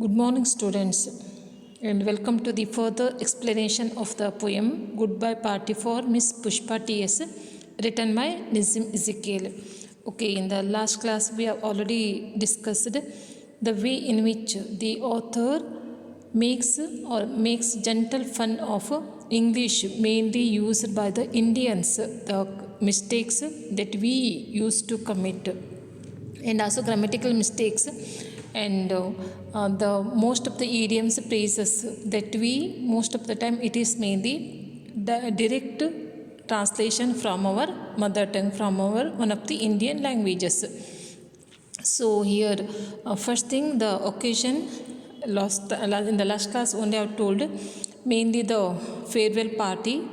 Good morning, students, and welcome to the further explanation of the poem Goodbye Party for Miss Pushpa T.S., written by Nizim Ezekiel. Okay, in the last class, we have already discussed the way in which the author makes gentle fun of English mainly used by the Indians, the mistakes that we used to commit, and also grammatical mistakes, and the most of the idioms phrases that we most of the time it is mainly the direct translation from our mother tongue, from our one of the Indian languages. So here, first thing, the occasion in the last class only I have told mainly the farewell party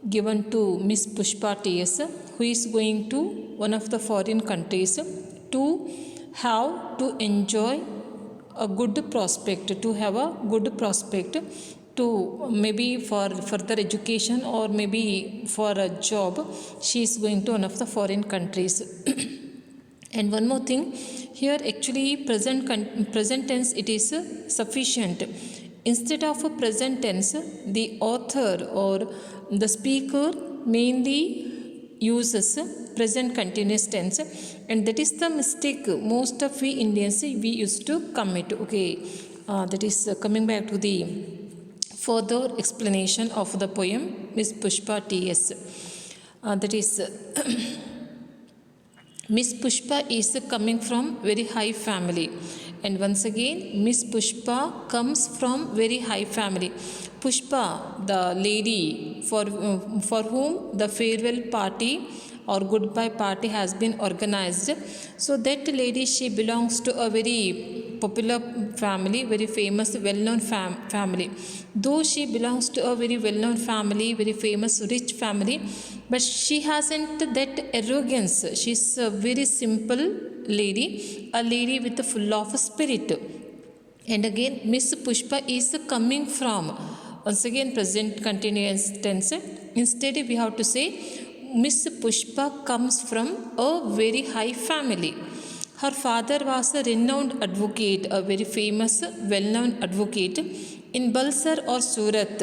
given to Miss Pushpa T.S., who is going to one of the foreign countries to have to enjoy a good prospect, to have a good prospect to maybe for further education or maybe for a job. She is going to one of the foreign countries. And one more thing here, actually present tense it is sufficient. Instead of a present tense, the author or the speaker mainly uses present continuous tense, and that is the mistake most of we Indians we used to commit. Okay, that is coming back to the further explanation of the poem Miss Pushpa T.S. That is Miss Pushpa is coming from very high family, and once again Miss Pushpa comes from very high family. Pushpa, the lady for whom the farewell party or goodbye party has been organized, so that lady, she belongs to a very popular family, very famous, well-known family. Though she belongs to a very well-known family, very famous, rich family, but she hasn't that arrogance. She's a very simple lady, a lady with a full of spirit. And again, Miss Pushpa is coming from, once again present continuous tense. Instead we have to say Miss Pushpa comes from a very high family. Her father was a renowned advocate, a very famous, well-known advocate in Balsar or Surat.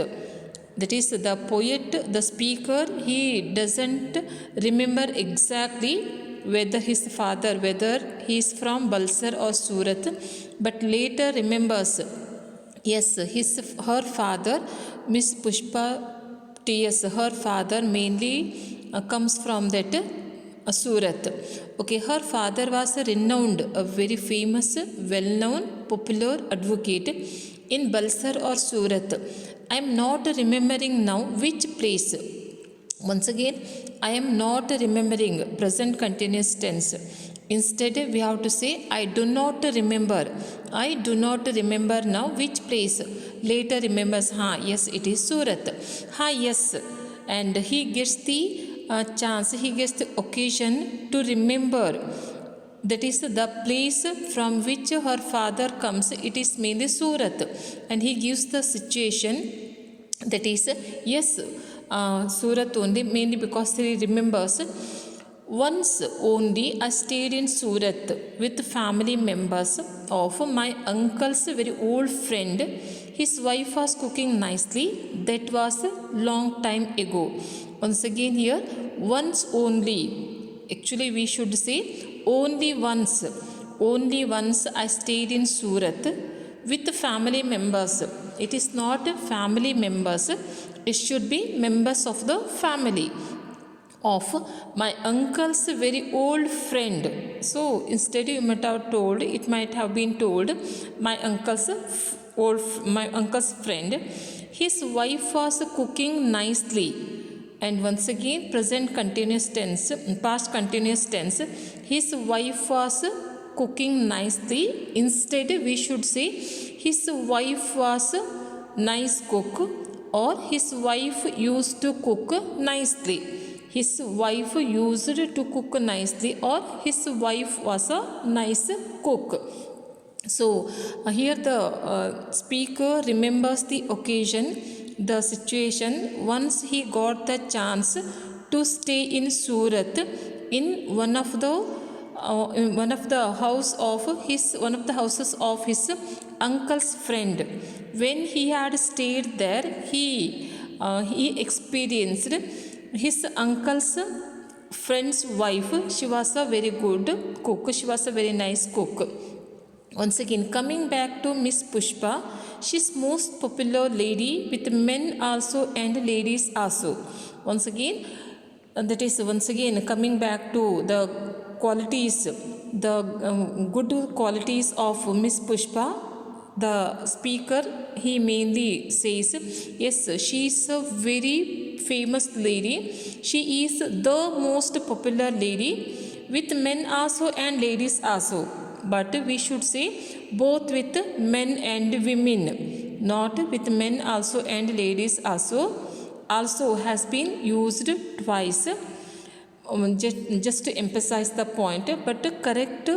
That is, the poet, the speaker, he doesn't remember exactly whether his father, whether he is from Balsar or Surat, but later remembers, yes, her father, Miss Pushpa T.S., her father mainly comes from that Surat. Okay, her father was a renowned, a very famous, well-known, popular advocate in Balsar or Surat. I am not remembering now which place. Once again, I am not remembering, present continuous tense. Instead, we have to say I do not remember. I do not remember now which place. Later remembers, yes, it is Surat. Yes. And he gets the chance, he gets the occasion to remember. That is the place from which her father comes. It is mainly Surat. And he gives the situation, that is, yes, Surat only, mainly because he remembers. Once only I stayed in Surat with family members of my uncle's very old friend. His wife was cooking nicely. That was a long time ago. Once again here, once only. Actually we should say only once. Only once I stayed in Surat with family members. It is not family members. It should be members of the family of my uncle's very old friend. So instead you might have told, it might have been told my uncle's friend. His wife was cooking nicely. And once again present continuous tense, past continuous tense, his wife was cooking nicely. Instead we should say his wife was a nice cook, or his wife used to cook nicely. His wife used to cook nicely, or his wife was a nice cook. So here the speaker remembers the occasion, the situation, once he got the chance to stay in Surat in one of the in one of the houses of his uncle's friend. When he had stayed there, he experienced his uncle's friend's wife. She was a very good cook. She was a very nice cook. Once again, coming back to Miss Pushpa, she's most popular lady with men also and ladies also. Once again, coming back to the qualities, the good qualities of Miss Pushpa. The speaker, he mainly says, yes, she is a very famous lady. She is the most popular lady with men also and ladies also. But we should say both with men and women, not with men also and ladies also. Also has been used twice, just to emphasize the point. But correct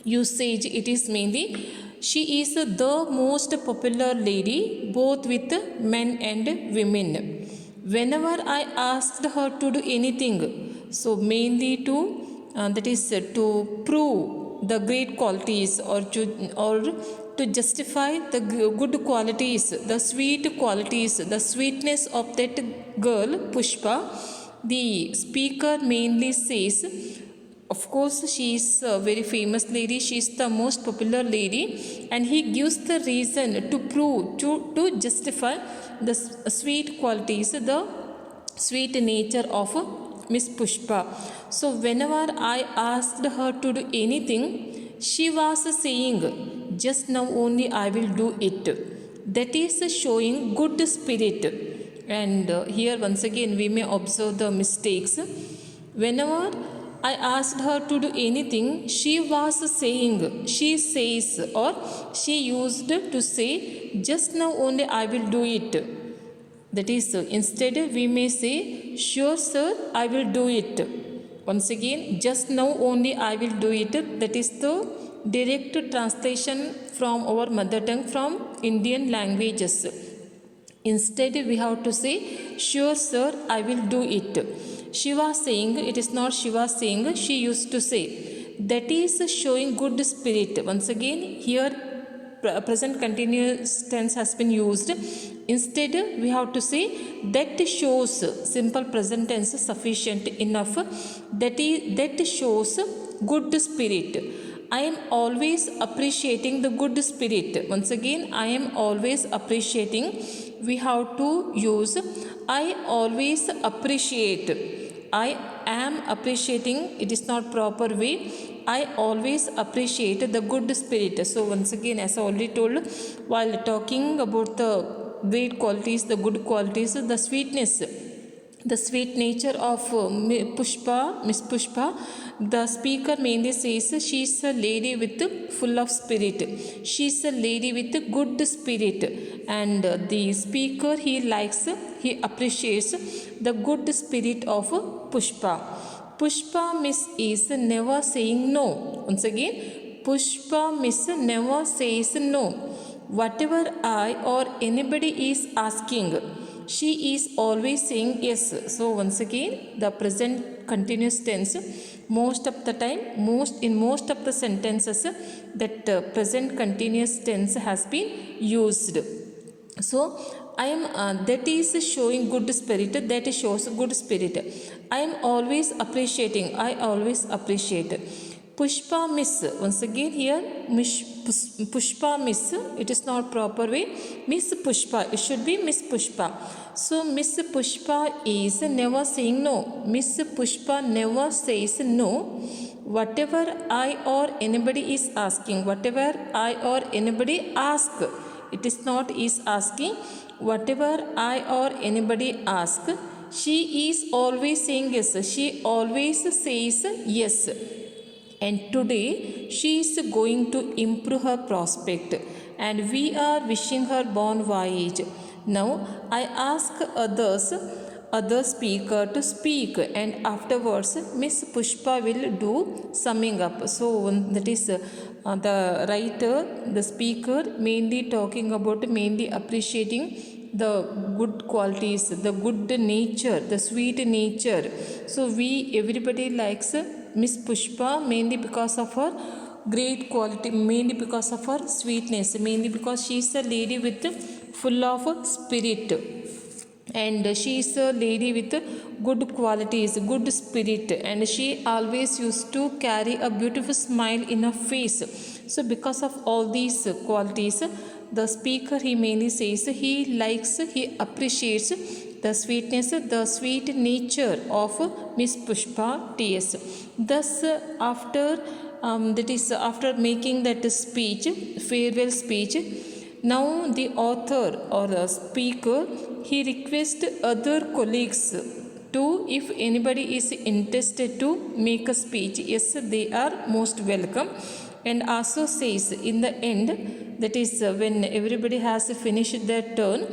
usage, it is mainly she is the most popular lady both with men and women. Whenever I asked her to do anything, so mainly to to prove the great qualities, or to justify the good qualities, the sweet qualities, the sweetness of that girl Pushpa, the speaker mainly says, of course she is a very famous lady, she is the most popular lady, and he gives the reason to prove, to justify the sweet qualities, the sweet nature of Miss Pushpa. So whenever I asked her to do anything, she was saying, just now only I will do it. That is showing good spirit. And here once again we may observe the mistakes. Whenever I asked her to do anything, she was saying, she says, or she used to say, just now only I will do it. That is, instead we may say, sure sir, I will do it. Once again, just now only I will do it. That is the direct translation from our mother tongue, from Indian languages. Instead we have to say, sure sir, I will do it. She was saying, it is not she was saying, she used to say. That is showing good spirit. Once again, here present continuous tense has been used. Instead we have to say, that shows, simple present tense sufficient enough. That shows good spirit. I am always appreciating the good spirit. Once again, I am always appreciating. We have to use I always appreciate. I am appreciating, it is not proper way. I always appreciate the good spirit. So once again, as I already told, while talking about the great qualities, the good qualities, the sweetness, the sweet nature of Miss Pushpa, the speaker mainly says she is a lady with full of spirit. She is a lady with good spirit, and the speaker, he appreciates the good spirit of Pushpa. Pushpa Miss is never saying no. Once again, Pushpa Miss never says no. Whatever I or anybody is asking, she is always saying yes. So once again, the present continuous tense, most of the time, in most of the sentences, that present continuous tense has been used. So I am that is showing good spirit. That shows good spirit. I am always appreciating. I always appreciate. Pushpa Miss. Once again, here Pushpa Miss. It is not proper way. Miss Pushpa. It should be Miss Pushpa. So Miss Pushpa is never saying no. Miss Pushpa never says no. Whatever I or anybody is asking, whatever I or anybody ask, it is not is asking. Whatever I or anybody ask, she is always saying yes. She always says yes. And today she is going to improve her prospect, and we are wishing her bon voyage. Now I ask other speaker to speak, and afterwards Miss Pushpa will do summing up. So that is the writer, the speaker, mainly talking about, mainly appreciating the good qualities, the good nature, the sweet nature. So everybody likes Miss Pushpa mainly because of her great quality, mainly because of her sweetness, mainly because she is a lady with full of spirit, and she is a lady with good qualities, good spirit, and she always used to carry a beautiful smile in her face. So because of all these qualities, the speaker he mainly says he likes, he appreciates the sweetness, the sweet nature of Miss Pushpa T.S. Thus, after making that speech, farewell speech, now the author or the speaker he requests other colleagues to, if anybody is interested to make a speech, yes, they are most welcome. And also says in the end, that is when everybody has finished their turn,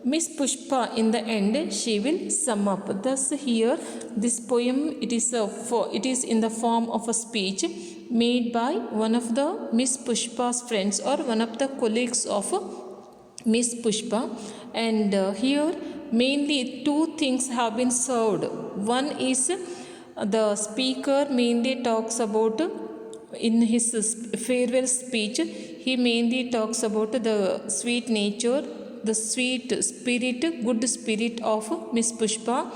Miss Pushpa in the end she will sum up. Thus here this poem it is in the form of a speech made by one of the Miss Pushpa's friends or one of the colleagues of Miss Pushpa, and here mainly two things have been served. One is the speaker mainly talks about, in his farewell speech he mainly talks about the sweet nature, the sweet spirit, good spirit of Miss Pushpa,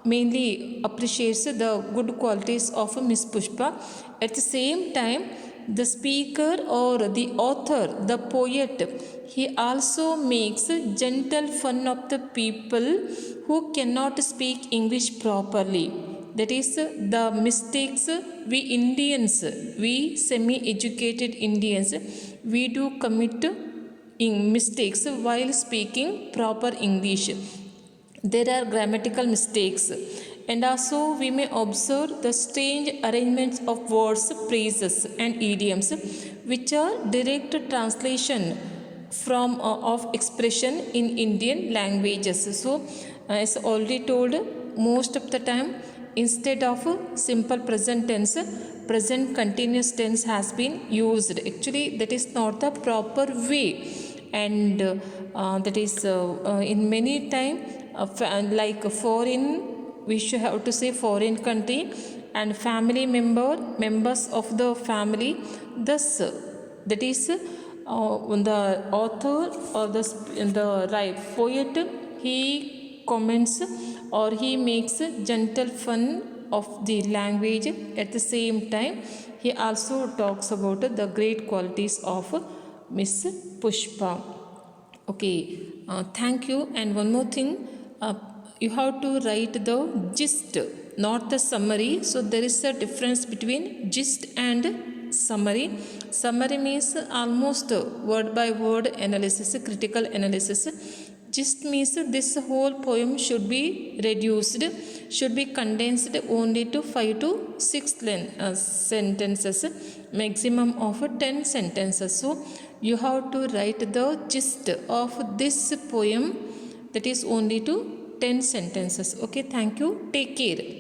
mainly appreciates the good qualities of Miss Pushpa. At the same time, the speaker or the author, the poet, he also makes gentle fun of the people who cannot speak English properly. That is the mistakes we Indians, we semi-educated Indians, we do commit in mistakes while speaking proper English. There are grammatical mistakes, and also we may observe the strange arrangements of words, phrases, and idioms, which are direct translation from of expression in Indian languages. So, as already told, most of the time, instead of simple present tense, present continuous tense has been used. Actually, that is not the proper way, and that is in many time like foreign, we should have to say foreign country, and family members of the family. Thus that is the author or the right poet, he comments or he makes gentle fun of the language. At the same time, he also talks about the great qualities of Miss Pushpa. Okay, thank you. And one more thing, you have to write the gist, not the summary. So there is a difference between gist and summary. Summary means almost word by word analysis, critical analysis. Gist means this whole poem should be reduced, should be condensed only to 5 to 6 sentences, maximum of 10 sentences. So you have to write the gist of this poem, that is only to 10 sentences. Okay, thank you. Take care.